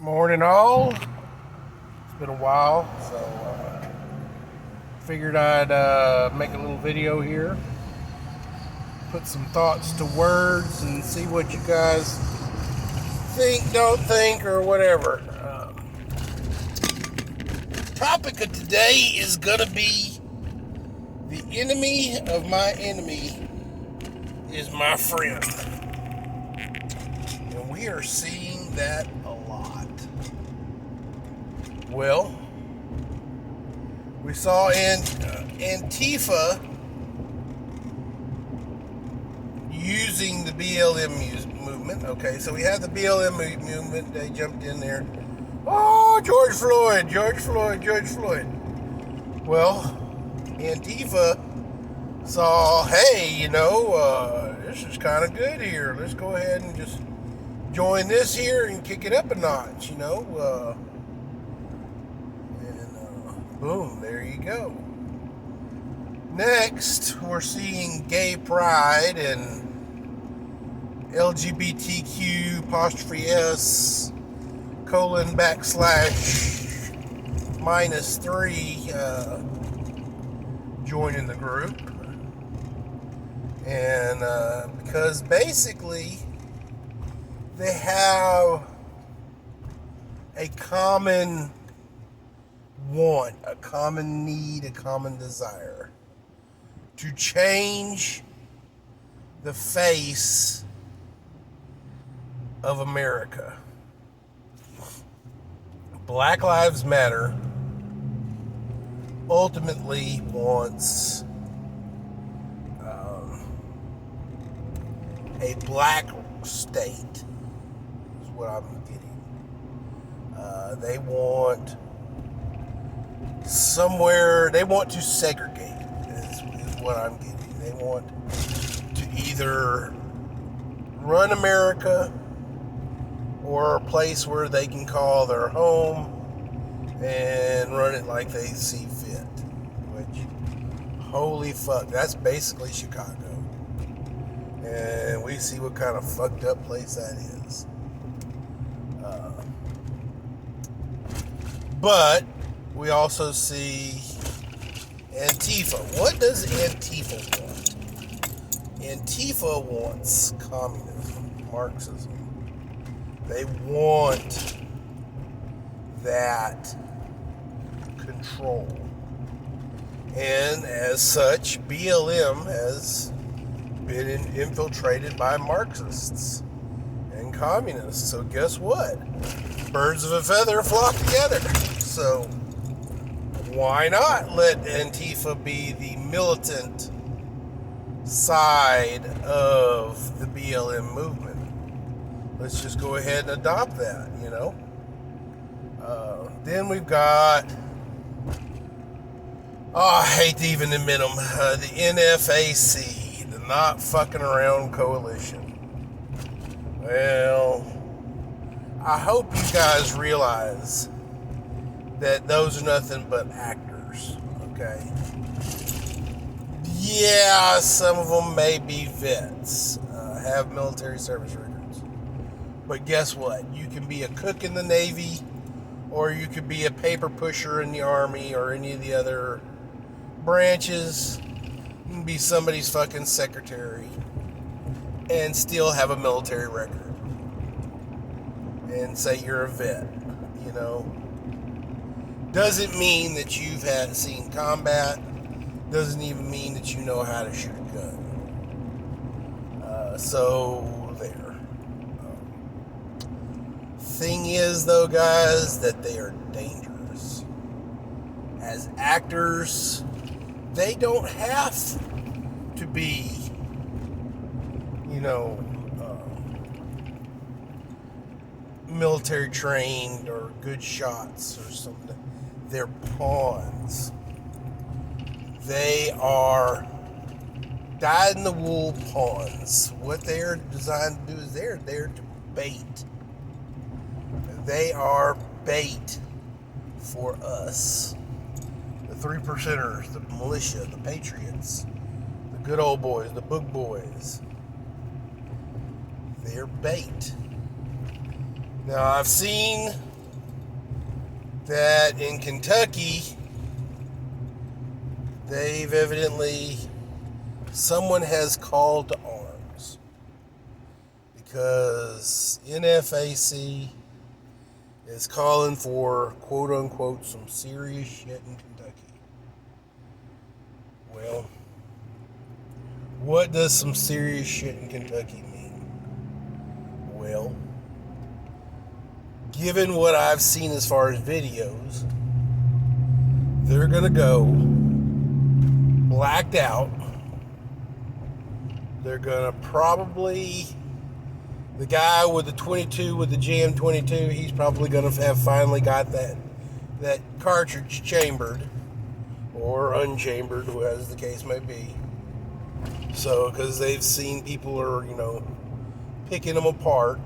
Morning all. It's been a while, so figured I'd make a little video here, put some thoughts to words, and see what you guys think, don't think, or whatever. Topic of today is gonna be the enemy of my enemy is my friend, and we are seeing that a lot. Well, we saw in Antifa using the BLM movement. Okay, so we had the BLM movement. They jumped in there. Oh, George Floyd, George Floyd, George Floyd. Well, Antifa saw, hey, this is kind of good here. Let's go ahead and just join this here and kick it up a notch, boom, there you go. Next, we're seeing gay pride and LGBTQ apostrophe S :/-3 joining the group. And because basically they have a common want, a common need, a common desire to change the face of America. Black Lives Matter ultimately wants a black state, is what I'm getting. They want somewhere, they want to segregate, is what I'm getting. They want to either run America or a place where they can call their home and run it like they see fit. Which, holy fuck, that's basically Chicago. And we see what kind of fucked up place that is. But we also see Antifa. What does Antifa want? Antifa wants communism, Marxism. They want that control. And as such, BLM has been infiltrated by Marxists and communists. So guess what? Birds of a feather flock together. So why not let Antifa be the militant side of the BLM movement? Let's just go ahead and adopt that, Then we've got, I hate to even admit them, the NFAC, the Not Fucking Around Coalition. Well, I hope you guys realize that those are nothing but actors, okay? Yeah, some of them may be vets, have military service records. But guess what? You can be a cook in the Navy, or you could be a paper pusher in the Army, or any of the other branches. You can be somebody's fucking secretary and still have a military record and say you're a vet, Doesn't mean that you've seen combat. Doesn't even mean that you know how to shoot a gun. So there. Thing is, though, guys, that they are dangerous. As actors, they don't have to be, military trained or good shots or something. They're pawns. They are dyed-in-the-wool pawns. What they are designed to do is they're there to bait. They are bait for us. The 3%ers, the militia, the patriots, the good old boys, the book boys. They're bait. Now, I've seen that in Kentucky, they've evidently, someone has called to arms because NFAC is calling for, quote unquote, some serious shit in Kentucky. Well, what does some serious shit in Kentucky mean? Well, given what I've seen as far as videos, they're going to go blacked out. They're going to probably, the guy with the 22, with the Jam 22, he's probably going to have finally got that cartridge chambered or unchambered, as the case may be. So, because they've seen people are, picking them apart.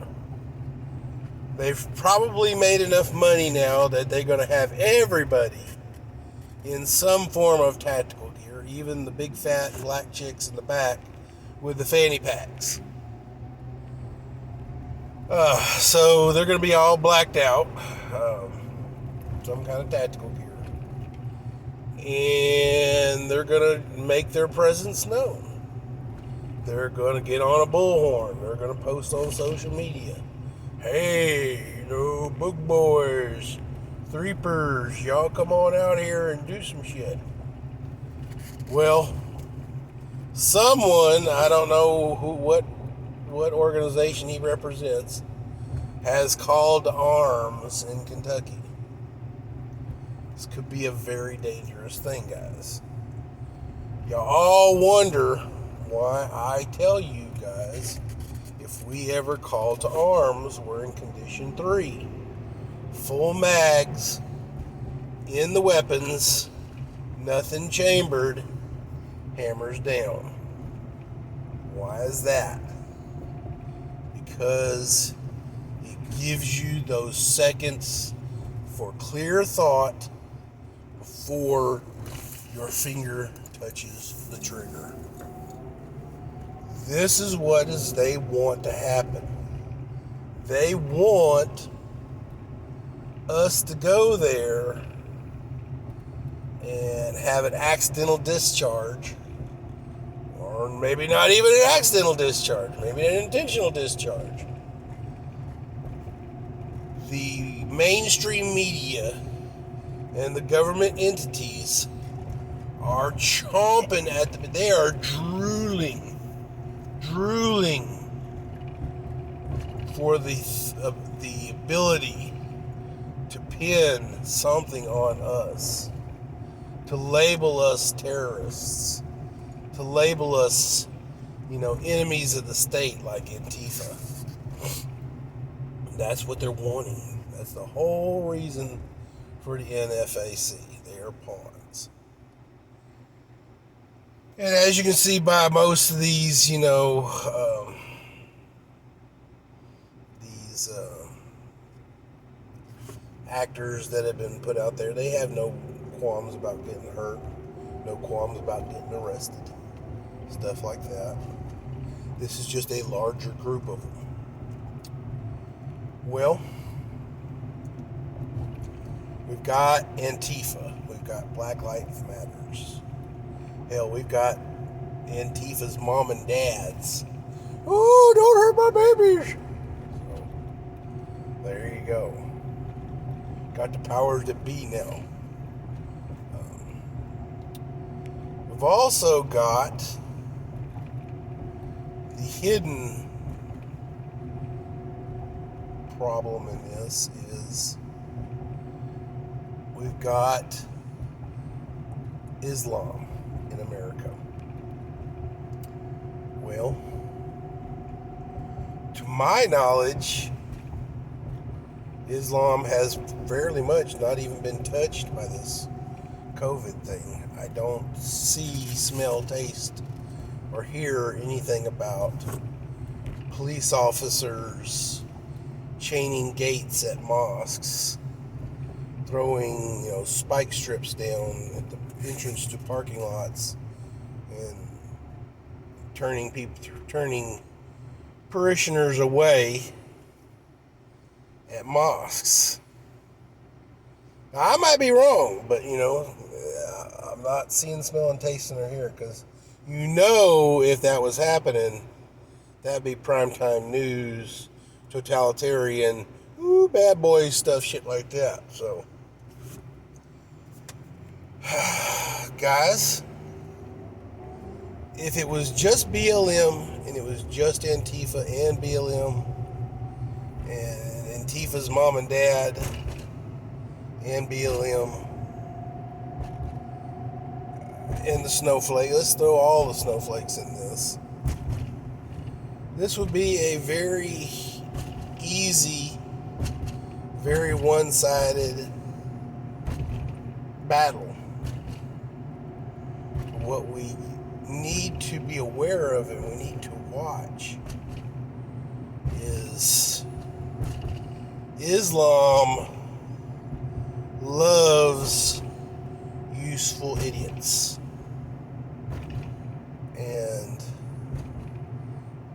They've probably made enough money now that they're going to have everybody in some form of tactical gear, even the big fat black chicks in the back with the fanny packs. So they're going to be all blacked out, some kind of tactical gear, and they're going to make their presence known. They're going to get on a bullhorn. They're going to post on social media. Hey, book boys, threepers, y'all come on out here and do some shit. Well, someone, I don't know what organization he represents, has called to arms in Kentucky. This could be a very dangerous thing, guys. Y'all all wonder why I tell you guys, if we ever call to arms, we're in condition 3. Full mags in the weapons, nothing chambered, hammers down. Why is that? Because it gives you those seconds for clear thought before your finger touches the trigger. This is what they want to happen. They want us to go there and have an accidental discharge, or maybe not even an accidental discharge, maybe an intentional discharge. The mainstream media and the government entities are chomping at they are drooling for the ability to pin something on us, to label us terrorists, to label us, enemies of the state like Antifa. That's what they're wanting. That's the whole reason for the NFAC. They are pawns. And as you can see by most of these, actors that have been put out there, they have no qualms about getting hurt, no qualms about getting arrested, stuff like that. This is just a larger group of them. Well, we've got Antifa, we've got Black Lives Matters. Hell, we've got Antifa's mom and dads. Oh, don't hurt my babies. So, there you go. Got the powers that be now. We've also got the hidden problem in this is we've got Islam in America. Well, to my knowledge, Islam has fairly much not even been touched by this COVID thing. I don't see, smell, taste, or hear anything about police officers chaining gates at mosques, throwing, spike strips down at the entrance to parking lots, and turning parishioners away at mosques. I might be wrong, but I'm not seeing, smelling, tasting, or hearing, because if that was happening, that'd be primetime news, totalitarian, ooh, bad boys stuff, shit like that. So, guys, if it was just BLM and it was just Antifa and BLM and Antifa's mom and dad and BLM and the snowflake, let's throw all the snowflakes in this. This would be a very easy, very one-sided battle. What we need to be aware of and we need to watch is Islam loves useful idiots. And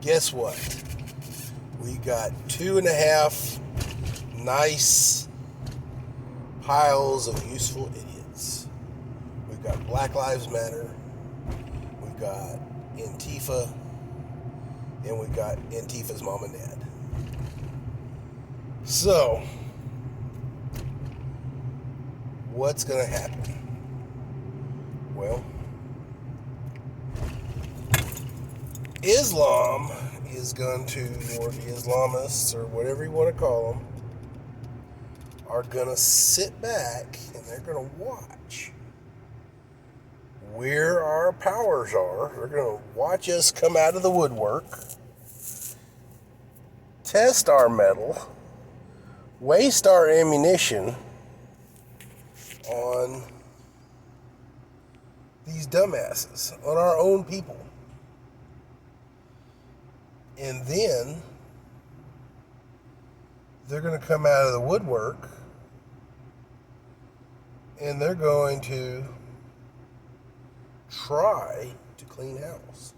guess what? We got 2.5 nice piles of useful idiots. We've got Black Lives Matter. We've got Antifa. And we've got Antifa's mom and dad. So, what's going to happen? Well, Islam is going to, or the Islamists, or whatever you want to call them, are going to sit back and they're going to watch where our powers are. They're going to watch us come out of the woodwork, test our mettle, waste our ammunition on these dumbasses, on our own people. And then they're going to come out of the woodwork and they're going to try to clean house.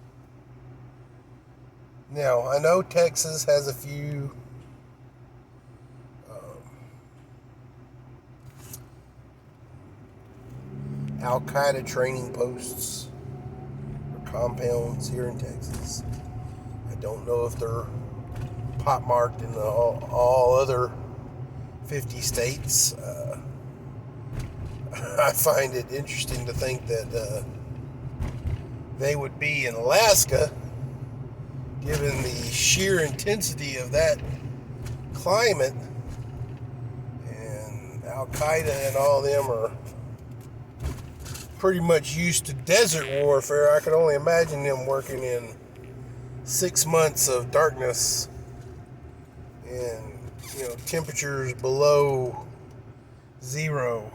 Now, I know Texas has a few Al-Qaeda training posts or compounds here in Texas. I don't know if they're pot-marked in all other 50 states. I find it interesting to think that they would be in Alaska, given the sheer intensity of that climate, and Al-Qaeda and all them are pretty much used to desert warfare. I could only imagine them working in 6 months of darkness and temperatures below zero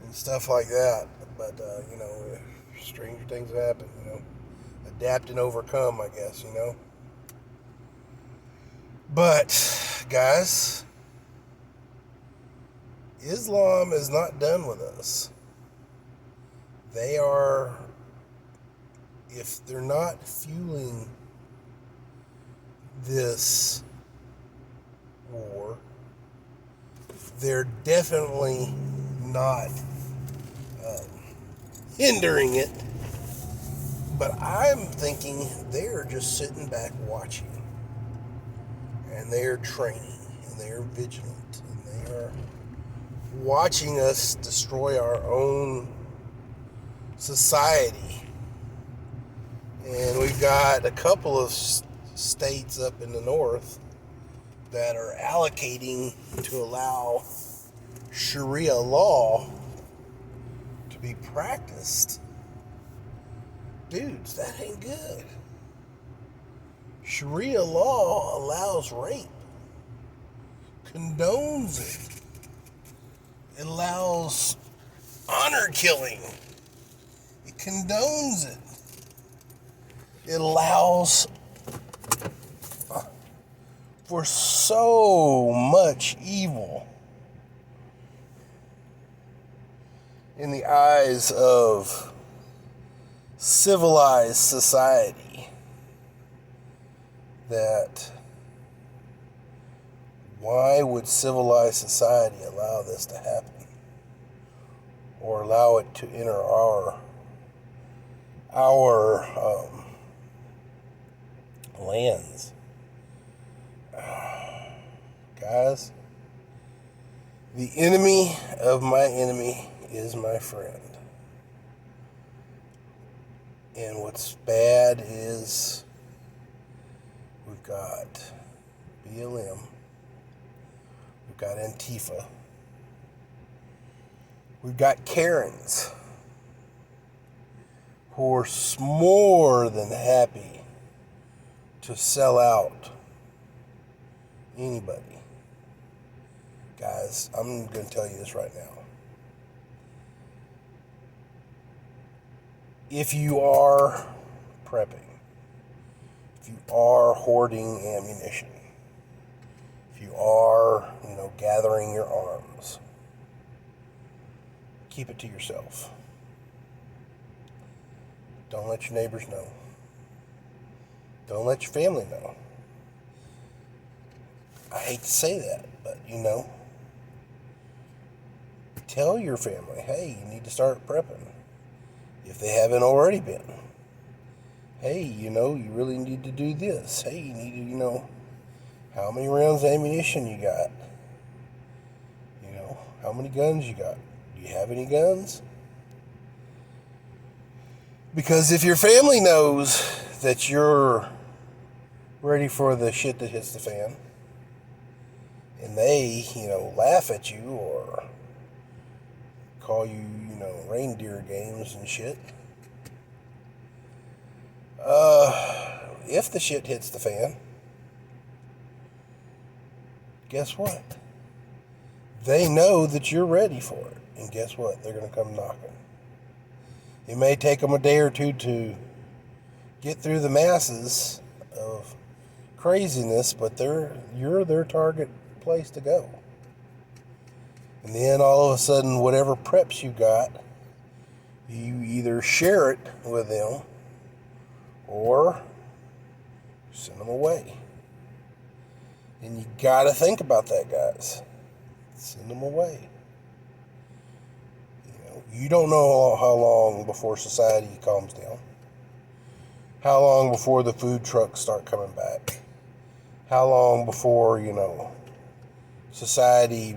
and stuff like that. But stranger things have happened. Adapt and overcome, I guess. But guys, Islam is not done with us. They are, if they're not fueling this war, they're definitely not hindering it. But I'm thinking they're just sitting back watching. And they're training. And they're vigilant. And they are watching us destroy our own society. And we've got a couple of states up in the north that are allocating to allow Sharia law to be practiced. Dudes, that ain't good. Sharia law allows rape, condones it. It allows honor killing. It condones it. It allows for so much evil in the eyes of civilized society that Why would civilized society allow this to happen? Or allow it to enter our lands? Guys, the enemy of my enemy is my friend. And what's bad is we've got BLM, we've got Antifa, we've got Karens who are more than happy to sell out anybody. Guys, I'm going to tell you this right now. If you are prepping, if you are hoarding ammunition, if you are, gathering your arms, keep it to yourself. Don't let your neighbors know. Don't let your family know. I hate to say that, but tell your family, hey, you need to start prepping. If they haven't already been. Hey, you really need to do this. Hey, you need to, how many rounds of ammunition you got? How many guns you got? Do you have any guns? Because if your family knows that you're ready for the shit that hits the fan, and they, laugh at you or call you, reindeer games and shit. If the shit hits the fan, guess what? They know that you're ready for it. And guess what? They're going to come knocking. It may take them a day or two to get through the masses of craziness, but you're their target place to go. And then all of a sudden, whatever preps you got, you either share it with them or send them away. And you gotta think about that, guys. Send them away. You don't know how long before society calms down. How long before the food trucks start coming back. How long before, society,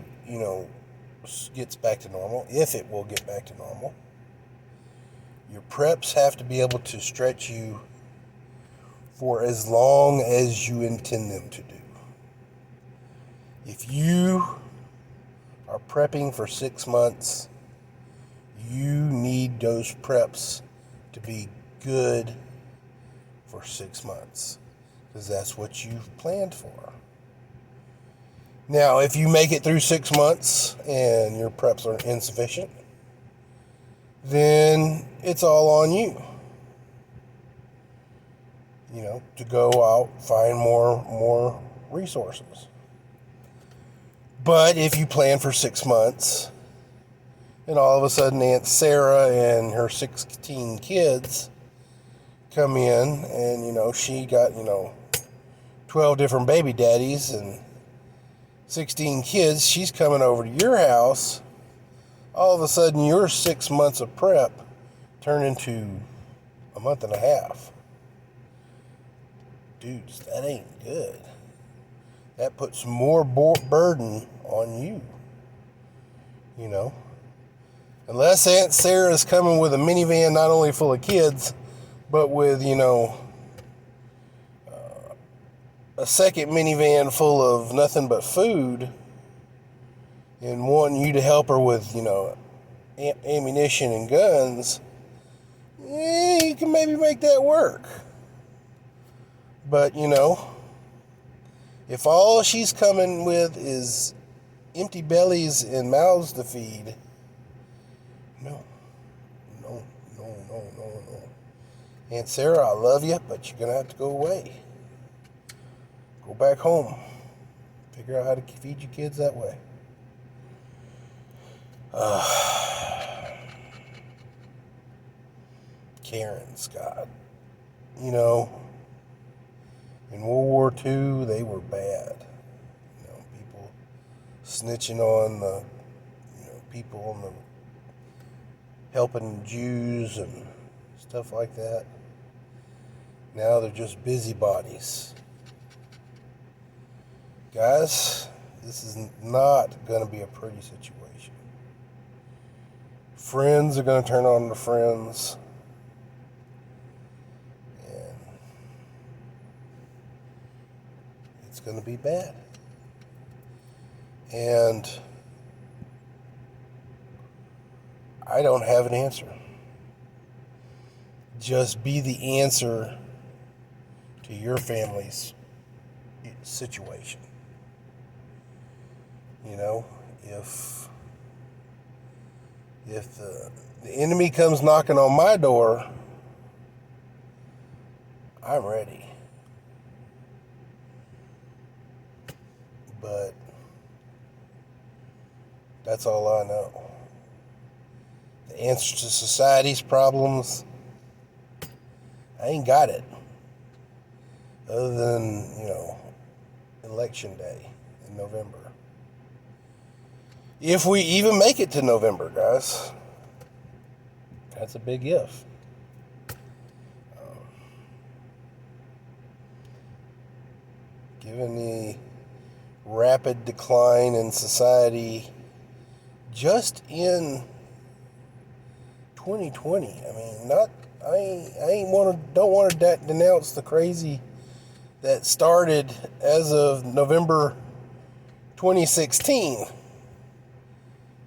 gets back to normal, if it will get back to normal. Your preps have to be able to stretch you for as long as you intend them to do. If you are prepping for 6 months, you need those preps to be good for 6 months, because that's what you've planned for. Now, if you make it through 6 months and your preps are insufficient, then it's all on you. To go out, find more resources. But if you plan for 6 months, and all of a sudden Aunt Sarah and her 16 kids come in, and, she got, 12 different baby daddies and 16 kids, she's coming over to your house, all of a sudden your 6 months of prep turn into a month and a half. Dudes, that ain't good. That puts more burden on you. Unless Aunt Sarah's coming with a minivan not only full of kids, but with, a second minivan full of nothing but food, and wanting you to help her with, ammunition and guns, you can maybe make that work. But, if all she's coming with is empty bellies and mouths to feed, no. Aunt Sarah, I love you, but you're going to have to go away. Go back home. Figure out how to feed your kids that way. Karen Scott. In World War II, they were bad. snitching on the people on the helping Jews and stuff like that. Now they're just busybodies. Guys, this is not going to be a pretty situation. Friends are going to turn on to friends. And it's going to be bad. And I don't have an answer. Just be the answer to your family's situation. You know, if the enemy comes knocking on my door, I'm ready. But that's all I know. The answer to society's problems, I ain't got it. Other than, election day in November. If we even make it to November, guys. That's a big if. Given the rapid decline in society just in 2020, don't want to denounce the crazy that started as of November 2016.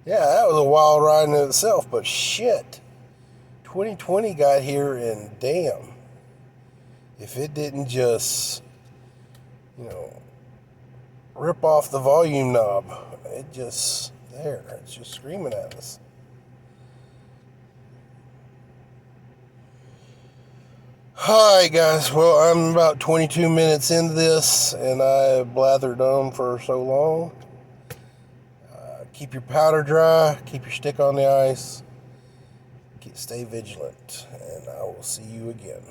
Yeah, that was a wild ride in itself, but shit, 2020 got here, and damn, if it didn't just, rip off the volume knob, it's just screaming at us. Alright guys, well, I'm about 22 minutes into this, and I blathered on for so long. Keep your powder dry, keep your stick on the ice, stay vigilant, and I will see you again.